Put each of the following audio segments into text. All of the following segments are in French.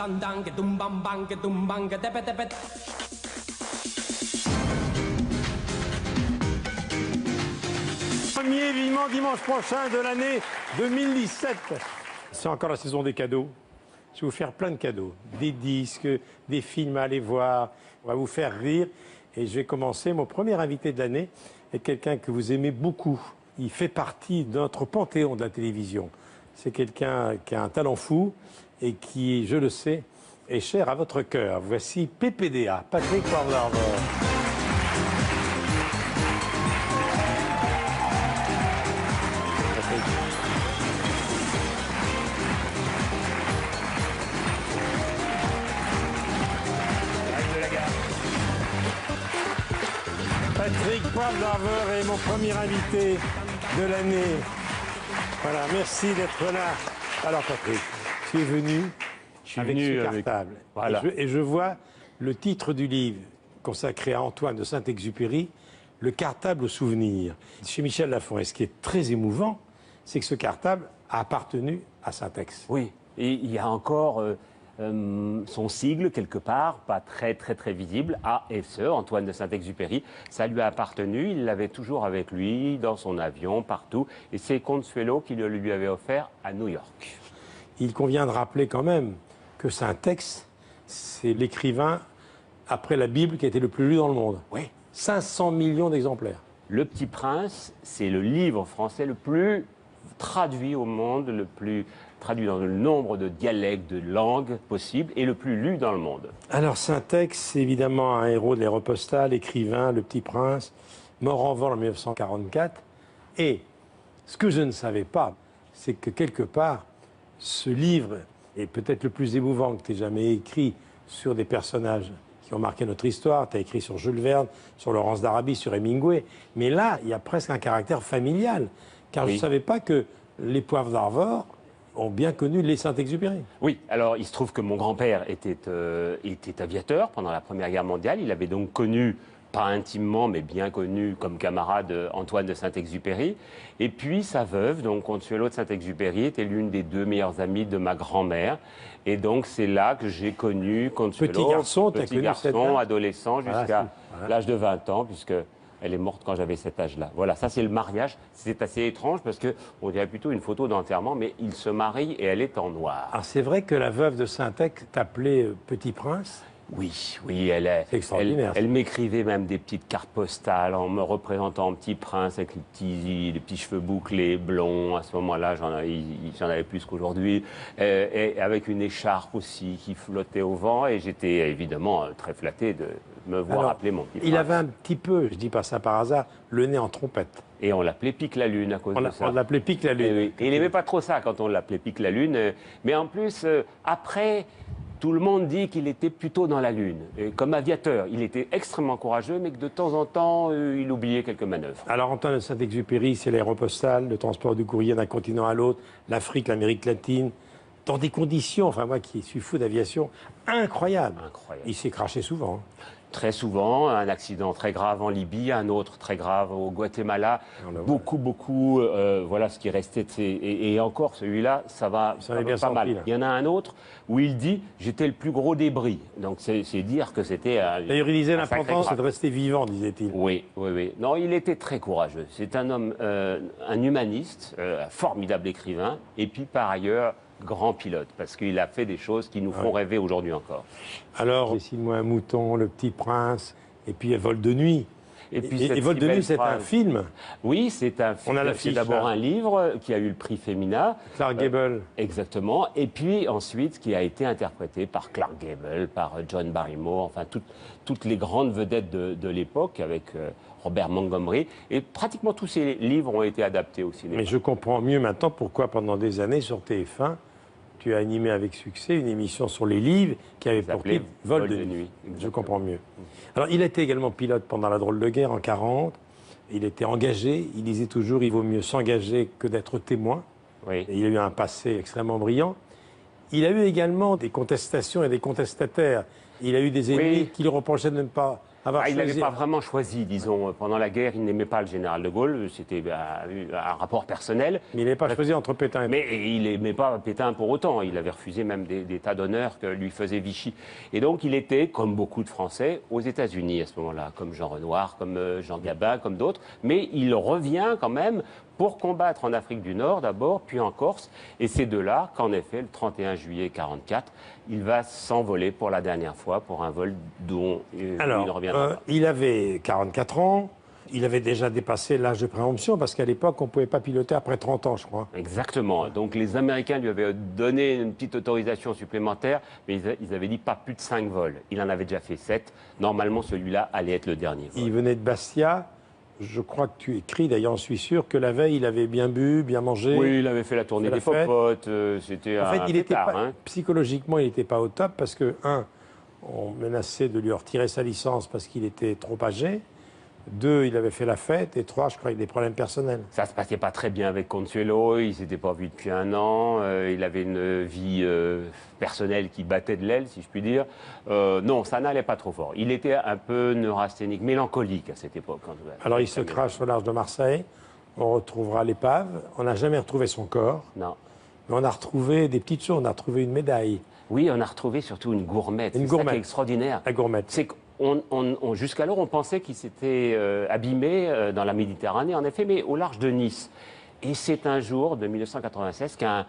Premier vivement dimanche prochain de l'année 2017. C'est encore la saison des cadeaux. Je vais vous faire plein de cadeaux. Des disques, des films à aller voir. On va vous faire rire. Et je vais commencer. Mon premier invité de l'année est quelqu'un que vous aimez beaucoup. Il fait partie de notre panthéon de la télévision. C'est quelqu'un qui a un talent fou et qui, je le sais, est cher à votre cœur. Voici PPDA, Patrick Poivre d'Arvor. Patrick Poivre d'Arvor est mon premier invité de l'année. Voilà, merci d'être là. Alors Patrick, tu es venu avec ce cartable. Voilà. Et je vois le titre du livre consacré à Antoine de Saint-Exupéry, Le cartable au souvenir, chez Michel Lafon. Et ce qui est très émouvant, c'est que ce cartable a appartenu à Saint-Ex. Oui, et il y a encore son sigle quelque part, pas très visible, ASE, Antoine de Saint-Exupéry. Ça lui a appartenu, il l'avait toujours avec lui, dans son avion, partout. Et c'est Consuelo qui le lui avait offert à New York. Il convient de rappeler quand même que Saint-Ex, c'est l'écrivain, après la Bible, qui a été le plus lu dans le monde. Oui. 500 millions d'exemplaires. Le Petit Prince, c'est le livre français le plus traduit au monde, le plus traduit dans le nombre de dialectes, de langues possibles, et le plus lu dans le monde. Alors Saint-Ex, c'est évidemment un héros de l'Aéropostale, écrivain, Le Petit Prince, mort en vol en 1944. Et ce que je ne savais pas, c'est que quelque part, ce livre est peut-être le plus émouvant que tu aies jamais écrit sur des personnages qui ont marqué notre histoire. Tu as écrit sur Jules Verne, sur Laurence d'Arabie, sur Hemingway. Mais là, il y a presque un caractère familial. Car je ne savais pas que les Poivre d'Arvor ont bien connu les Saint-Exupéry. Oui, alors il se trouve que mon grand-père était aviateur pendant la Première Guerre mondiale. Il avait donc connu, pas intimement, mais bien connu comme camarade Antoine de Saint-Exupéry. Et puis sa veuve, donc Consuelo de Saint-Exupéry, était l'une des deux meilleures amies de ma grand-mère. Et donc c'est là que j'ai connu Consuelo. Petit garçon, adolescent, jusqu'à l'âge de 20 ans, puisque elle est morte quand j'avais cet âge-là. Voilà, ça c'est le mariage. C'est assez étrange parce qu'on dirait plutôt une photo d'enterrement, mais il se marie et elle est en noir. Alors c'est vrai que la veuve de Saint-Ex t'appelait Petit Prince. Oui, elle m'écrivait même des petites cartes postales en me représentant en petit prince avec les petits cheveux bouclés, blonds. À ce moment-là, j'en avais plus qu'aujourd'hui. Et avec une écharpe aussi qui flottait au vent. Et j'étais évidemment très flatté de me voir appeler mon petit prince. Il avait un petit peu, je dis pas ça par hasard, le nez en trompette. Et on l'appelait Pique la Lune à cause de ça. On l'appelait Pique la Lune. Et il n'aimait pas trop ça quand on l'appelait Pique la Lune. Mais en plus, après... Tout le monde dit qu'il était plutôt dans la Lune. Et comme aviateur, il était extrêmement courageux, mais que de temps en temps, il oubliait quelques manœuvres. Alors, Antoine de Saint-Exupéry, c'est l'Aéropostale, le transport du courrier d'un continent à l'autre, l'Afrique, l'Amérique latine, dans des conditions, enfin moi qui suis fou d'aviation, incroyables. Il s'est craché souvent. Très souvent, un accident très grave en Libye, un autre très grave au Guatemala. Beaucoup, voilà ce qui restait de ces... Et encore, celui-là, ça va pas mal. Là. Il y en a un autre où il dit « j'étais le plus gros débris ». Donc c'est dire que c'était... D'ailleurs, il disait l'important, c'est de rester vivant, disait-il. Oui. Non, il était très courageux. C'est un homme, un humaniste, un formidable écrivain, et puis par ailleurs... grand pilote, parce qu'il a fait des choses qui nous font rêver aujourd'hui encore. Alors, Dessine-moi un mouton, Le Petit Prince, et puis Vol de nuit. Et Vol de nuit, c'est un film. Oui, c'est un film. C'est d'abord un livre qui a eu le prix Femina. Clark Gable. Exactement. Et puis ensuite, qui a été interprété par Clark Gable, par John Barrymore, enfin toutes les grandes vedettes de l'époque, avec Robert Montgomery. Et pratiquement tous ces livres ont été adaptés au cinéma. Mais je comprends mieux maintenant pourquoi pendant des années sur TF1, tu as animé avec succès une émission sur les livres qui avait pour titre Vol de nuit. Je comprends mieux. Alors, il était également pilote pendant la drôle de guerre en 1940. Il était engagé. Il disait toujours il vaut mieux s'engager que d'être témoin. Oui. Et il a eu un passé extrêmement brillant. Il a eu également des contestations et des contestataires. Il a eu des ennemis qui lui reprochaient de ne pas avoir Il n'avait choisi... pas vraiment choisi, disons. Pendant la guerre, il n'aimait pas le général de Gaulle. C'était un rapport personnel. Mais il n'avait pas choisi entre Pétain et... Mais il n'aimait pas Pétain pour autant. Il avait refusé même des tas d'honneurs que lui faisait Vichy. Et donc, il était, comme beaucoup de Français, aux États-Unis à ce moment-là, comme Jean Renoir, comme Jean Gabin, comme d'autres. Mais il revient quand même pour combattre en Afrique du Nord d'abord, puis en Corse. Et c'est de là qu'en effet, le 31 juillet 1944, il va s'envoler pour la dernière fois pour un vol dont il ne reviendra pas. Il avait 44 ans. Il avait déjà dépassé l'âge de préemption parce qu'à l'époque, on ne pouvait pas piloter après 30 ans, je crois. Exactement. Donc les Américains lui avaient donné une petite autorisation supplémentaire, mais ils avaient dit pas plus de 5 vols. Il en avait déjà fait 7. Normalement, celui-là allait être le dernier vol. Il venait de Bastia. Je crois que tu écris, d'ailleurs, j'en suis sûr, que la veille, il avait bien bu, bien mangé. Oui, il avait fait la tournée des popotes. C'était un pétard. Psychologiquement, il n'était pas au top parce que, on menaçait de lui retirer sa licence parce qu'il était trop âgé. 2, il avait fait la fête. Et 3, je crois, il avait des problèmes personnels. Ça se passait pas très bien avec Consuelo. Il s'était pas vu depuis un an. Il avait une vie personnelle qui battait de l'aile, si je puis dire. Non, ça n'allait pas trop fort. Il était un peu neurasthénique, mélancolique à cette époque. Alors, il se crache au large de Marseille. On retrouvera l'épave. On n'a jamais retrouvé son corps. Non. Mais on a retrouvé des petites choses. On a retrouvé une médaille. Oui, on a retrouvé surtout une gourmette. Une gourmette. C'est ça qui est extraordinaire. La gourmette. C'est jusqu'alors, on pensait qu'il s'était abîmé dans la Méditerranée, en effet, mais au large de Nice. Et c'est un jour de 1996 qu'un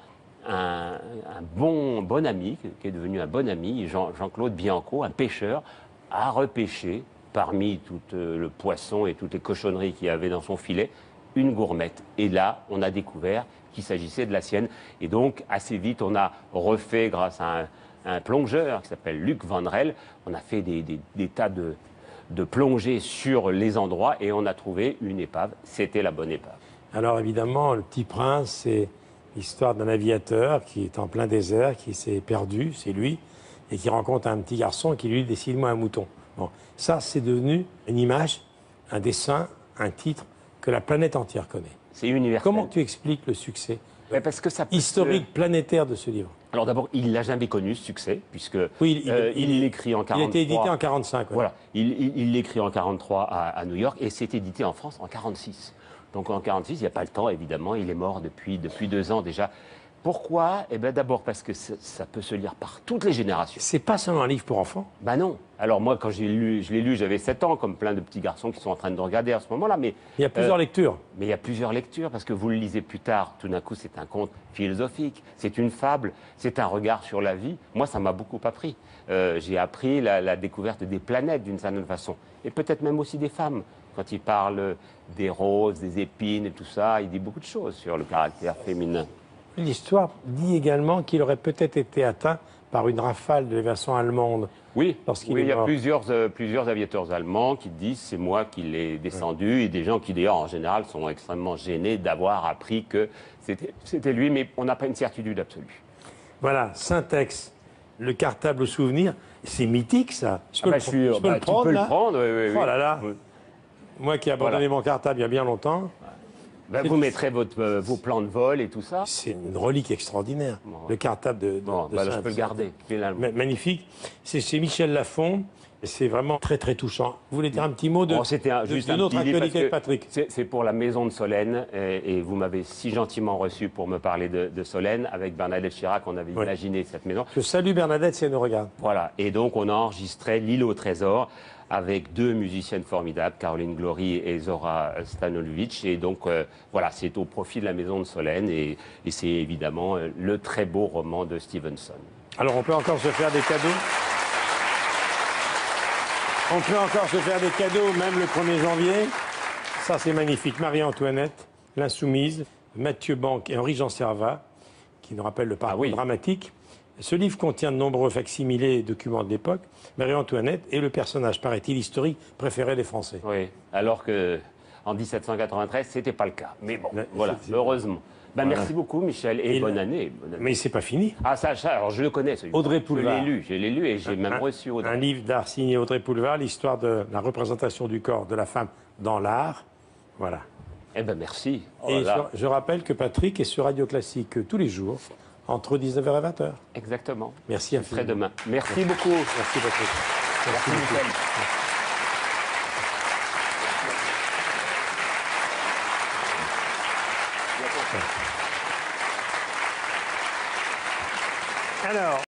bon ami, qui est devenu un bon ami, Jean-Claude Bianco, un pêcheur, a repêché, parmi tout le poisson et toutes les cochonneries qu'il y avait dans son filet, une gourmette. Et là, on a découvert qu'il s'agissait de la sienne. Et donc, assez vite, on a refait, grâce à un plongeur qui s'appelle Luc Vandrel, on a fait des tas de plongées sur les endroits et on a trouvé une épave. C'était la bonne épave. Alors évidemment, le Petit Prince, c'est l'histoire d'un aviateur qui est en plein désert, qui s'est perdu, c'est lui, et qui rencontre un petit garçon qui lui dit « Décide-moi un mouton ». Bon, ça, c'est devenu une image, un dessin, un titre que la planète entière connaît. C'est universel. Comment tu expliques le succès parce que ça historique, planétaire de ce livre? Alors d'abord, il ne l'a jamais connu, ce succès, puisque oui, il l'écrit en 1943. Il a été édité en 1945. Ouais. Voilà, il l'écrit en 1943 à New York et c'est édité en France en 1946. Donc en 1946, il n'y a pas le temps, évidemment, il est mort depuis 2 ans déjà. Pourquoi? Eh bien d'abord parce que ça peut se lire par toutes les générations. C'est pas seulement un livre pour enfants? Ben non. Alors moi, quand je l'ai lu, j'avais 7 ans, comme plein de petits garçons qui sont en train de regarder à ce moment-là. Mais il y a plusieurs lectures. Mais il y a plusieurs lectures, parce que vous le lisez plus tard, tout d'un coup, c'est un conte philosophique, c'est une fable, c'est un regard sur la vie. Moi, ça m'a beaucoup appris. J'ai appris la découverte des planètes, d'une certaine façon. Et peut-être même aussi des femmes. Quand il parle des roses, des épines et tout ça, il dit beaucoup de choses sur le caractère féminin. L'histoire dit également qu'il aurait peut-être été atteint par une rafale de l'aviation allemande. Oui, il y a plusieurs aviateurs allemands qui disent c'est moi qui l'ai descendu, et des gens qui d'ailleurs en général sont extrêmement gênés d'avoir appris que c'était lui, mais on n'a pas une certitude absolue. Voilà, Syntex, le cartable au souvenir, c'est mythique ça. Je peux le prendre, tu peux le prendre, oui. Oh là là, oui. Moi qui ai abandonné mon cartable il y a bien longtemps. Ben, vous mettrez vos plans de vol et tout ça. C'est une relique extraordinaire. Bon, le cartable de je peux le garder, finalement. Magnifique. C'est chez Michel Lafon. C'est vraiment très, très touchant. Vous voulez dire un petit mot de notre actualité avec Patrick? C'est pour la maison de Solène. Et vous m'avez si gentiment reçu pour me parler de Solène. Avec Bernadette Chirac, on avait imaginé cette maison. Je salue Bernadette si elle nous regarde. Voilà. Et donc, on a enregistré L'île au trésor avec 2 musiciennes formidables, Caroline Glory et Zora Stanojevic. Et donc, voilà, c'est au profit de la maison de Solène. Et c'est évidemment le très beau roman de Stevenson. Alors, on peut encore se faire des cadeaux? On peut encore se faire des cadeaux, même le 1er janvier. Ça, c'est magnifique. Marie-Antoinette, l'Insoumise, Mathieu Banque et Henri-Jean Servat, qui nous rappellent le parcours dramatique. Ce livre contient de nombreux facsimilés et documents de l'époque. Marie-Antoinette est le personnage, paraît-il, historique préféré des Français. Oui, alors qu'en 1793, ce n'était pas le cas. Mais bon, voilà, heureusement. Ben, voilà. Merci beaucoup, Michel, et bonne année. Mais c'est pas fini. Ah, ça, alors je le connais, celui-là. Audrey Poulevard. Je l'ai lu et j'ai même reçu Audrey. Un livre d'art signé Audrey Poulevard, l'histoire de la représentation du corps de la femme dans l'art. Voilà. Eh ben merci. Oh et je rappelle que Patrick est sur Radio Classique tous les jours, entre 19h et 20h. Exactement. Merci infiniment. Je serai demain. Merci beaucoup. Merci Patrick. Merci Michel. Alors.